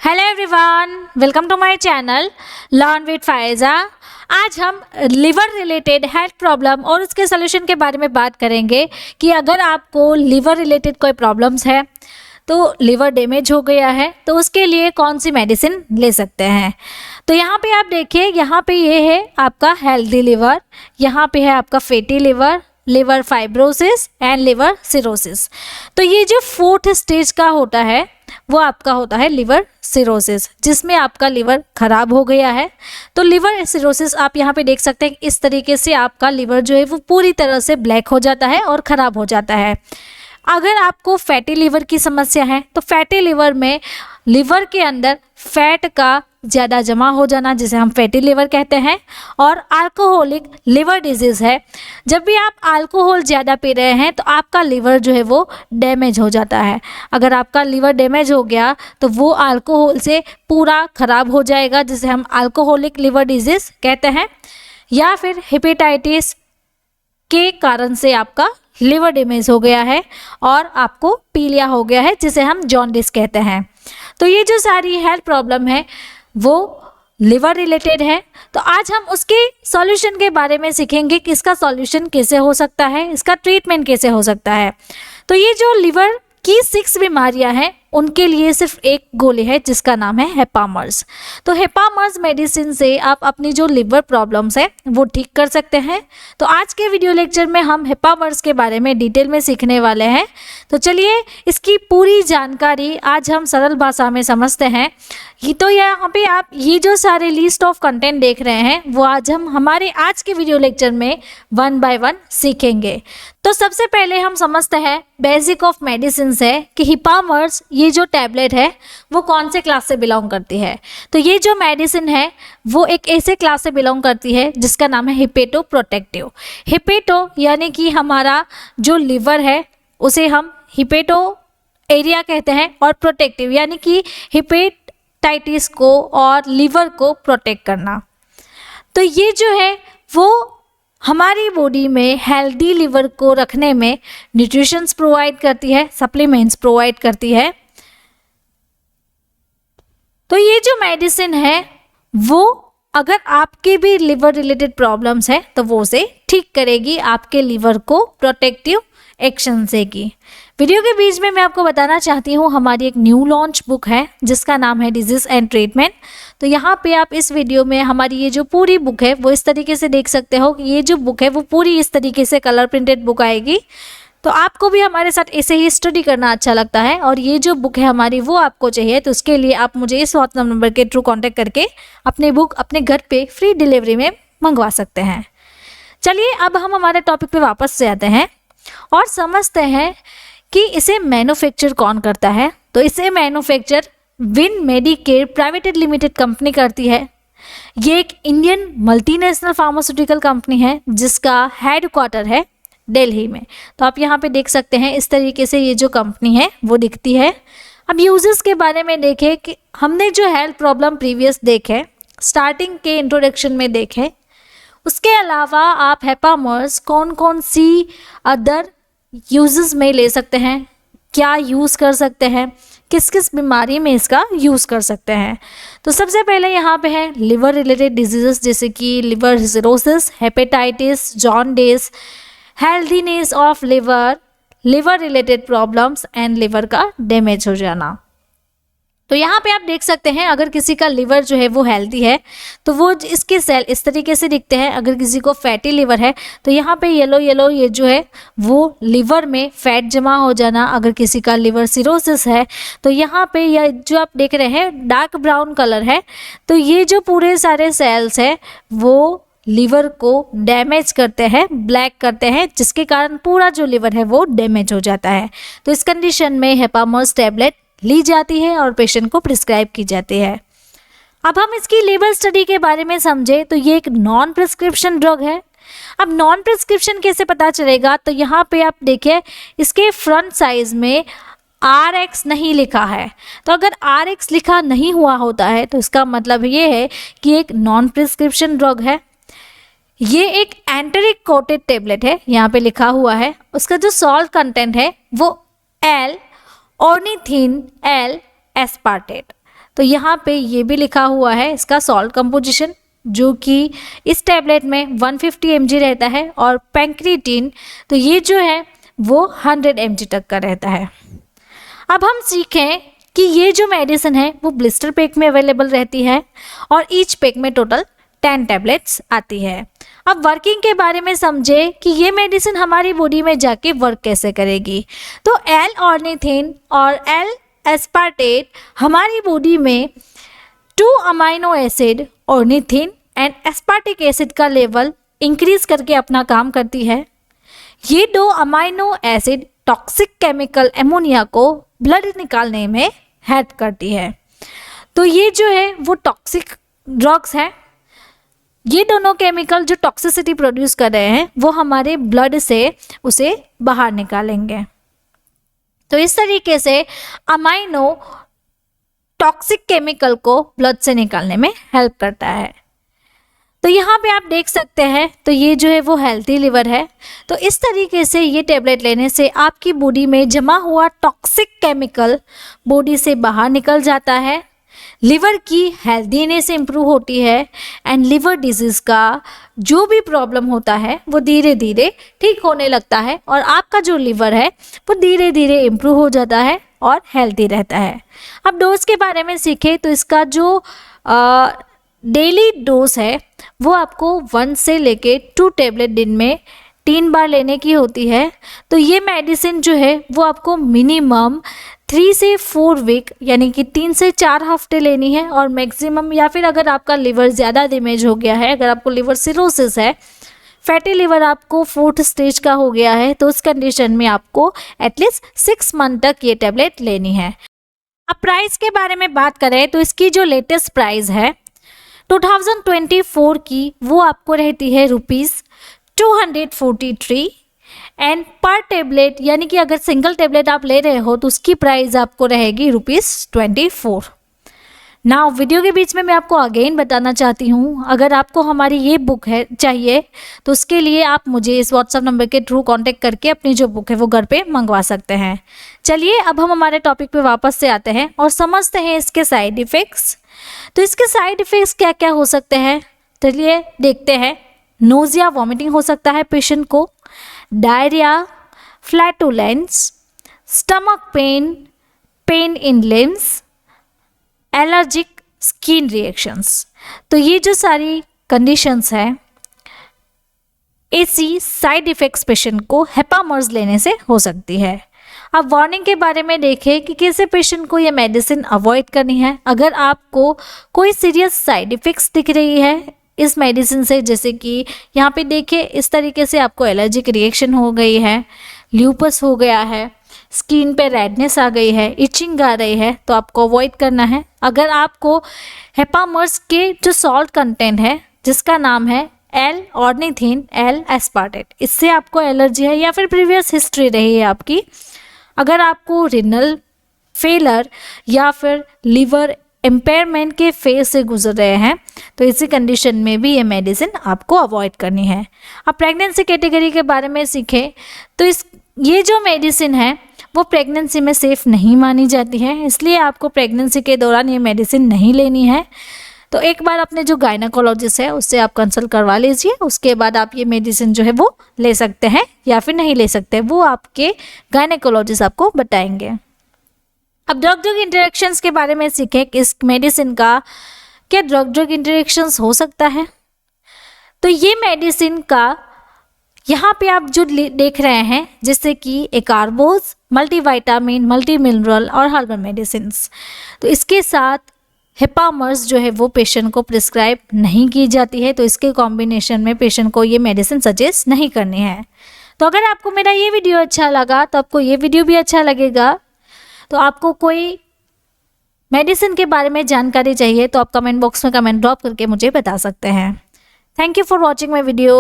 Hello everyone, welcome to my channel learn with Faiza. आज हम liver related health problem और उसके सोल्यूशन के बारे में बात करेंगे कि अगर आपको लिवर रिलेटेड कोई प्रॉब्लम्स है तो लिवर डैमेज हो गया है तो उसके लिए कौन सी मेडिसिन ले सकते हैं। तो यहाँ पे आप देखिए, यहाँ पे ये है आपका हेल्दी लिवर, यहाँ पे है आपका fatty liver, liver fibrosis and liver cirrhosis. तो ये जो फोर्थ स्टेज का होता है वो आपका होता है लिवर सिरोसिस, जिसमें आपका लिवर खराब हो गया है। तो लिवर सिरोसिस आप यहाँ पे देख सकते हैं, इस तरीके से आपका लिवर जो है वो पूरी तरह से ब्लैक हो जाता है और ख़राब हो जाता है। अगर आपको फैटी लिवर की समस्या है तो फैटी लिवर में लिवर के अंदर फैट का ज़्यादा जमा हो जाना, जिसे हम फैटी लिवर कहते हैं, और अल्कोहलिक लिवर डिजीज़ है। जब भी आप अल्कोहल ज़्यादा पी रहे हैं तो आपका लिवर जो है वो डैमेज हो जाता है। अगर आपका लिवर डैमेज हो गया तो वो अल्कोहल से पूरा ख़राब हो जाएगा, जिसे हम अल्कोहलिक लिवर डिजीज़ कहते हैं। या फिर हेपेटाइटिस के कारण से आपका लिवर डैमेज हो गया है और आपको पीलिया हो गया है, जिसे हम जॉन्डिस कहते हैं। तो ये जो सारी हेल्थ प्रॉब्लम है वो लिवर रिलेटेड है। तो आज हम उसके सॉल्यूशन के बारे में सीखेंगे कि इसका सॉल्यूशन कैसे हो सकता है, इसका ट्रीटमेंट कैसे हो सकता है। तो ये जो लिवर की 6 बीमारियां हैं उनके लिए सिर्फ एक गोली है जिसका नाम है हेपामर्स। तो हेपामर्स मेडिसिन से आप अपनी जो लिवर प्रॉब्लम्स है वो ठीक कर सकते हैं। तो आज के वीडियो लेक्चर में हम हेपामर्स के बारे में डिटेल में सीखने वाले हैं। तो चलिए इसकी पूरी जानकारी आज हम सरल भाषा में समझते हैं। तो यहाँ पे आप ये जो सारे लिस्ट ऑफ कंटेंट देख रहे हैं वो आज हम हमारे आज के वीडियो लेक्चर में 1 बाय 1 सीखेंगे। तो सबसे पहले हम समझते हैं बेसिक ऑफ मेडिसिन है कि हेपामर्स ये जो टैबलेट है वो कौन से क्लास से बिलोंग करती है। तो ये जो मेडिसिन है वो एक ऐसे क्लास से बिलोंग करती है जिसका नाम है हेपेटो प्रोटेक्टिव। हेपेटो यानी कि हमारा जो लिवर है उसे हम हेपेटो एरिया कहते हैं, और प्रोटेक्टिव यानी कि हेपेटाइटिस को और लिवर को प्रोटेक्ट करना। तो ये जो है वो हमारी बॉडी में हेल्दी लिवर को रखने में न्यूट्रिशंस प्रोवाइड करती है, सप्लीमेंट्स प्रोवाइड करती है। तो ये जो मेडिसिन है वो अगर आपके भी लिवर रिलेटेड प्रॉब्लम्स है तो वो उसे ठीक करेगी, आपके लिवर को प्रोटेक्टिव एक्शन से की। वीडियो के बीच में मैं आपको बताना चाहती हूँ हमारी एक न्यू लॉन्च बुक है जिसका नाम है डिजीज एंड ट्रीटमेंट। तो यहाँ पे आप इस वीडियो में हमारी ये जो पूरी बुक है वो इस तरीके से देख सकते हो कि ये जो बुक है वो पूरी इस तरीके से कलर प्रिंटेड बुक आएगी। तो आपको भी हमारे साथ ऐसे ही स्टडी करना अच्छा लगता है और ये जो बुक है हमारी वो आपको चाहिए, तो उसके लिए आप मुझे इस व्हाट्सएप नंबर के थ्रू कॉन्टैक्ट करके अपनी बुक अपने घर पे फ्री डिलीवरी में मंगवा सकते हैं। चलिए अब हम हमारे टॉपिक पे वापस से आते हैं और समझते हैं कि इसे मैन्युफैक्चर कौन करता है। तो इसे manufacture win Medicare private limited company करती है। ये एक इंडियन मल्टीनेशनल फार्मास्यूटिकल कंपनी है जिसका हेडक्वार्टर है दिल्ली में। तो आप यहाँ पे देख सकते हैं इस तरीके से ये जो कंपनी है वो दिखती है। अब यूजेस के बारे में देखें कि हमने जो हेल्थ प्रॉब्लम प्रीवियस देखे स्टार्टिंग के इंट्रोडक्शन में देखे, उसके अलावा आप हेपामर्स कौन कौन सी अदर यूजेस में ले सकते हैं, क्या यूज़ कर सकते हैं, किस किस बीमारी में इसका यूज़ कर सकते हैं। तो सबसे पहले यहाँ पे है लिवर रिलेटेड डिजीजेस जैसे कि liver cirrhosis, hepatitis, jaundice, healthiness of liver, liver related problems and liver का डैमेज हो जाना। तो यहाँ पे आप देख सकते हैं अगर किसी का लिवर जो है वो हेल्दी है तो वो इसके सेल इस तरीके से दिखते हैं। अगर किसी को फैटी लिवर है तो यहाँ पे येलो येलो ये जो है वो लिवर में फैट जमा हो जाना। अगर किसी का लिवर सिरोसिस है तो यहाँ पे यह जो आप देख रहे हैं डार्क ब्राउन कलर है, तो ये जो पूरे सारे सेल्स है वो लिवर को डैमेज करते हैं, ब्लैक करते हैं, जिसके कारण पूरा जो लिवर है वो डैमेज हो जाता है। तो इस कंडीशन में हेपामर्स टैबलेट ली जाती है और पेशेंट को प्रिस्क्राइब की जाती है। अब हम इसकी लेबल स्टडी के बारे में समझे तो ये एक नॉन प्रिस्क्रिप्शन ड्रग है। अब नॉन प्रिस्क्रिप्शन कैसे पता चलेगा, तो यहाँ पे आप देखिए इसके फ्रंट साइज में RX नहीं लिखा है। तो अगर RX लिखा नहीं हुआ होता है तो इसका मतलब ये है कि एक नॉन प्रिस्क्रिप्शन ड्रग है। ये एक एंटेरिक कोटेड टेबलेट है, यहाँ पे लिखा हुआ है। उसका जो सॉल्ट कंटेंट है वो L ऑर्निथिन L एस्पार्टेट। तो यहाँ पे ये भी लिखा हुआ है इसका सॉल्ट कंपोजिशन, जो कि इस टैबलेट में 150 mg रहता है, और पैंक्रीटिन तो ये जो है वो 100 mg तक का रहता है। अब हम सीखें कि ये जो मेडिसिन है वो ब्लिस्टर पैक में अवेलेबल रहती है, और ईच पैक में टोटल 10 टैबलेट्स आती है। अब वर्किंग के बारे में समझे कि ये मेडिसिन हमारी बॉडी में जाके वर्क कैसे करेगी। तो एल ऑर्निथिन और एल एस्पार्टेट हमारी बॉडी में 2 amino acid ornithine and aspartic acid का लेवल इंक्रीज करके अपना काम करती है। ये 2 amino acid toxic chemical ammonia को ब्लड निकालने में हेल्प करती है। तो ये जो है वो टॉक्सिक ड्रग्स हैं। ये दोनों केमिकल जो टॉक्सिसिटी प्रोड्यूस कर रहे हैं वो हमारे ब्लड से उसे बाहर निकालेंगे। तो इस तरीके से अमाइनो टॉक्सिक केमिकल को ब्लड से निकालने में हेल्प करता है। तो यहाँ पे आप देख सकते हैं, तो ये जो है वो हेल्थी लिवर है। तो इस तरीके से ये टैबलेट लेने से आपकी बॉडी में जमा हुआ टॉक्सिक केमिकल बॉडी से बाहर निकल जाता है, लिवर की हेल्दीनेस इंप्रूव होती है, एंड लिवर डिजीज़ का जो भी प्रॉब्लम होता है वो धीरे धीरे ठीक होने लगता है, और आपका जो लिवर है वो धीरे धीरे इम्प्रूव हो जाता है और हेल्दी रहता है। अब डोज के बारे में सीखें तो इसका जो डेली डोज है वो आपको 1 से लेके 2 टैबलेट दिन में 3 बार लेने की होती है। तो ये मेडिसिन जो है वो आपको मिनिमम 3 से 4 वीक यानी कि 3 से 4 हफ्ते लेनी है, और मैक्सिमम, या फिर अगर आपका लिवर ज़्यादा डैमेज हो गया है, अगर आपको लिवर सिरोसिस है, फैटी लिवर आपको 4th स्टेज का हो गया है, तो उस कंडीशन में आपको एटलीस्ट 6 मंथ तक ये टैबलेट लेनी है। अब प्राइस के बारे में बात करें तो इसकी जो लेटेस्ट प्राइस है 2024 की वो आपको रहती है ₹243, एंड पर टेबलेट यानी कि अगर सिंगल टेबलेट आप ले रहे हो तो उसकी प्राइस आपको रहेगी ₹24। नाउ वीडियो के बीच में मैं आपको अगेन बताना चाहती हूँ, अगर आपको हमारी ये बुक है चाहिए तो उसके लिए आप मुझे इस व्हाट्सएप नंबर के थ्रू कांटेक्ट करके अपनी जो बुक है वो घर पे मंगवा सकते हैं। चलिए अब हम हमारे टॉपिक पे वापस से आते हैं और समझते हैं इसके साइड इफ़ेक्ट्स। तो इसके साइड इफ़ेक्ट्स क्या क्या हो सकते हैं, चलिए देखते हैं। नोजिया, वॉमिटिंग हो सकता है पेशेंट को, diarrhoea, flatulence, stomach pain, pain in limbs, allergic skin reactions. तो ये जो सारी कंडीशंस हैं, ऐसी साइड इफ़ेक्ट्स पेशेंट को हेपामर्ज लेने से हो सकती है। अब वार्निंग के बारे में देखें कि कैसे पेशेंट को ये मेडिसिन अवॉइड करनी है। अगर आपको कोई सीरियस साइड इफ़ेक्ट्स दिख रही है इस मेडिसिन से, जैसे कि यहाँ पे देखिए इस तरीके से आपको एलर्जिक रिएक्शन हो गई है, ल्यूपस हो गया है, स्किन पे रेडनेस आ गई है, इचिंग आ रही है, तो आपको अवॉइड करना है। अगर आपको हेपामर्ज के जो सॉल्ट कंटेंट है जिसका नाम है एल ऑर्निथिन, एल एस्पार्टेट, इससे आपको एलर्जी है या फिर प्रीवियस हिस्ट्री रही है आपकी, अगर आपको रिनल फेलर या फिर लिवर इम्पेयरमेंट के फेज से गुजर रहे हैं, तो इसी कंडीशन में भी ये मेडिसिन आपको अवॉइड करनी है। अब प्रेगनेंसी कैटेगरी के बारे में सीखें तो ये जो मेडिसिन है वो प्रेगनेंसी में सेफ़ नहीं मानी जाती है, इसलिए आपको प्रेगनेंसी के दौरान ये मेडिसिन नहीं लेनी है। तो एक बार अपने जो गायनेकोलॉजिस्ट है उससे आप कंसल्ट करवा लीजिए, उसके बाद आप ये मेडिसिन जो है वो ले सकते हैं या फिर नहीं ले सकते, वो आपके गायनेकोलॉजिस्ट आपको बताएंगे। अब ड्रग ड्रग इंटरेक्शंस के बारे में सीखें कि इस मेडिसिन का क्या ड्रग ड्रग इंटरेक्शंस हो सकता है। तो ये मेडिसिन का यहाँ पे आप जो देख रहे हैं, जैसे कि एकार्बोज, मल्टीविटामिन, मल्टी मिनरल और हर्बल मेडिसिन्स, तो इसके साथ हेपामर्ज जो है वो पेशेंट को प्रिस्क्राइब नहीं की जाती है, तो इसके कॉम्बिनेशन में पेशेंट को ये मेडिसिन सजेस्ट नहीं करनी है। तो अगर आपको मेरा ये वीडियो अच्छा लगा तो आपको ये वीडियो भी अच्छा लगेगा। तो आपको कोई मेडिसिन के बारे में जानकारी चाहिए तो आप कमेंट बॉक्स में कमेंट ड्रॉप करके मुझे बता सकते हैं। Thank you for watching my video.